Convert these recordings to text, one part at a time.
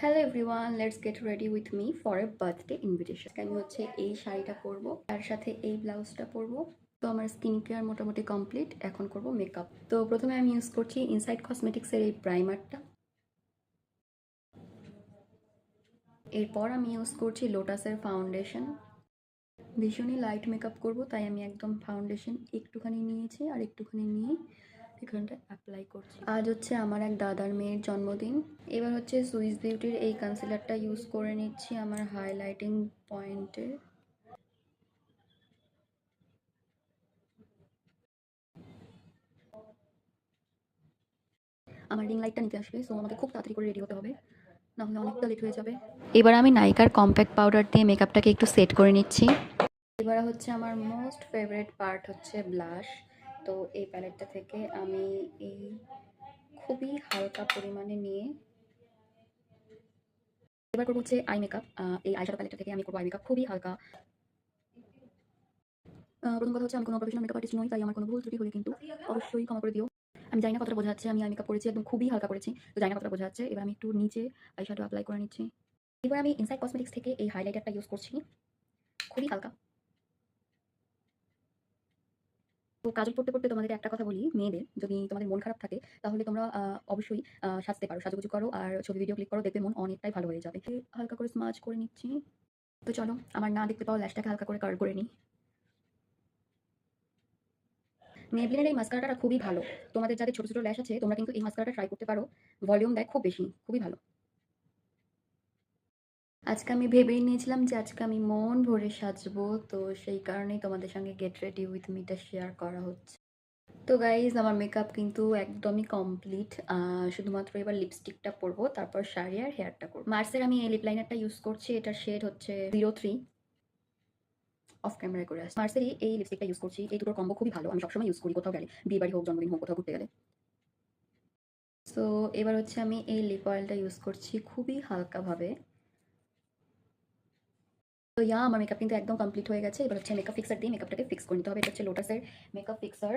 Hello everyone, let's get ready with me for a birthday invitation. আমি হচ্ছে এই শাড়িটা পরবো, তার সাথে এই ব্লাউজটা পরবো। তো আমার স্কিন কেয়ার মোটামুটি কমপ্লিট। এখন করব মেকআপ। তো প্রথমে আমি ইউজ করছি ইনসাইড কসমেটিক্সের এই প্রাইমারটা। এরপর আমি ইউজ করছি লোটাসের ফাউন্ডেশন। ভীষণই লাইট মেকআপ করব, তাই আমি একদম ফাউন্ডেশন একটুখানি নিয়েছি আর একটুখানি নিয়ে এখানটা অ্যাপ্লাই করছি। আজ হচ্ছে আমার এক দাদার মেয়ের জন্মদিন। এবার হচ্ছে সুইস বিউটির এই কনসিলারটা ইউজ করে নিচ্ছি আমার হাইলাইটিং পয়েন্টে। আমার রিং লাইটটা নিতে আসবে, সো আমাকে খুব তাড়াতাড়ি করে রেডি হতে হবে, না হলে অনেকটা লেট হয়ে যাবে। এবার আমি নাইকার কম্প্যাক্ট পাউডার দিয়ে মেকআপটাকে একটু সেট করে নিচ্ছি। এবার হচ্ছে আমার মোস্ট ফেভারিট পার্ট হচ্ছে ব্লাশ। তো এই প্যালেটটা থেকে আমি এই খুবই হালকা পরিমাণে নিয়ে এবার করবো হচ্ছে আই মেকআপ। এই আইশ্যাডো প্যালেটটা থেকে আমি করবো আই মেকআপ খুবই হালকা। প্রথম কথা হচ্ছে আমি কোনো প্রফেশনাল মেকআপ আর্টিস্ট নই, তাই আমার কোনো ভুল ত্রুটি হলে কিন্তু অবশ্যই ক্ষমা করে দিও। আমি জানি না কতটা বোঝা যাচ্ছে, আমি আই মেকআপ করেছি একদম খুবই হালকা করেছি, তো জানি না কতটা বোঝা যাচ্ছে। এবার আমি একটু নিচে আইশ্যাডো অ্যাপ্লাই করে নিচ্ছি। এবার আমি ইনসাইড কসমেটিক্স থেকে এই হাইলাইটারটা ইউজ করছি, খুবই হালকা। তো কাজল পড়তে পড়তে তোমাদের একটা কথা বলি, মেয়েদের যদি তোমাদের মন খারাপ থাকে তাহলে তোমরা অবশ্যই সাজতে পারো, সাজুগুজু করো আর ছবি ভিডিও ক্লিক করো, দেখবে মন অনেকটাই ভালো হয়ে যাবে। হালকা করে স্মাচ করে নিচ্ছি। তো চলো আমার না দেখতে পাওয়া ল্যাশটাকে হালকা করে কার্ল করে নিই। মেবলিনের এই মাস্কারাটা খুবই ভালো। তোমাদের যাদের ছোট ছোট ল্যাশ আছে তোমরা কিন্তু এই মাস্কারাটা ট্রাই করতে পারো। ভলিউম দেয় খুব বেশি, খুবই ভালো। আজকে আমি ভেবেই নিয়েছিলাম যে আজকে আমি মন ভরে সাজবো, তো সেই কারণেই তোমাদের সঙ্গে গেট রেডি উইথ মিটা শেয়ার করা হচ্ছে। তো গাইজ আমার মেকআপ কিন্তু একদমই কমপ্লিট। শুধুমাত্র এবার লিপস্টিকটা পরবো, তারপর শাড়ি আর হেয়ারটা করবো। মার্সের আমি এই লিপ লাইনারটা ইউজ করছি, এটার শেড হচ্ছে 03। অফ ক্যামেরায় করে আসছি। মার্সেরই এই লিপস্টিকটা ইউজ করছি, এই দুটোর কম্বো খুবই ভালো, আমি সবসময় ইউজ করি কোথাও গেলে, বিয়ে বাড়ি হোক, জন্মদিন হোক, কোথাও ঘুরতে গেলে। সো এবার হচ্ছে আমি এই লিপ অয়েলটা ইউজ করছি খুবই হালকাভাবে। তো আমার মেকআপ কিন্তু একদম কমপ্লিট হয়ে গেছে। এবার হচ্ছে মেকআপ ফিক্সার দিয়ে মেকআপটাকে ফিক্স করে নিতে হবে। এটা হচ্ছে লোটাসের মেকআপ ফিক্সার।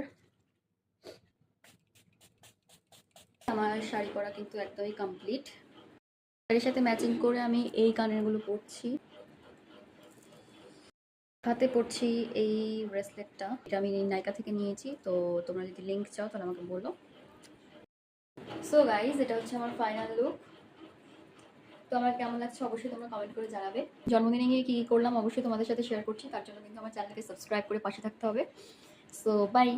আমার শাড়ি পরা কিন্তু একদমই কমপ্লিট। শাড়ির সাথে ম্যাচিং করে আমি এই কানেরগুলো পরছি, হাতে পরছি এই ব্রেসলেটটা। এটা আমি নাইকা থেকে নিয়েছি, তো তোমরা যদি লিঙ্ক চাও তাহলে আমাকে বলো। সো গাইজ এটা হচ্ছে আমার ফাইনাল লুক। তো আমার কেমন লাগছে অবশ্যই তোমরা কমেন্ট করে জানাবে। জন্মদিনে গিয়ে কী করলাম অবশ্যই তোমাদের সাথে শেয়ার করছি, তার জন্য কিন্তু আমার চ্যানেলকে সাবস্ক্রাইব করে পাশে থাকতে হবে। So by.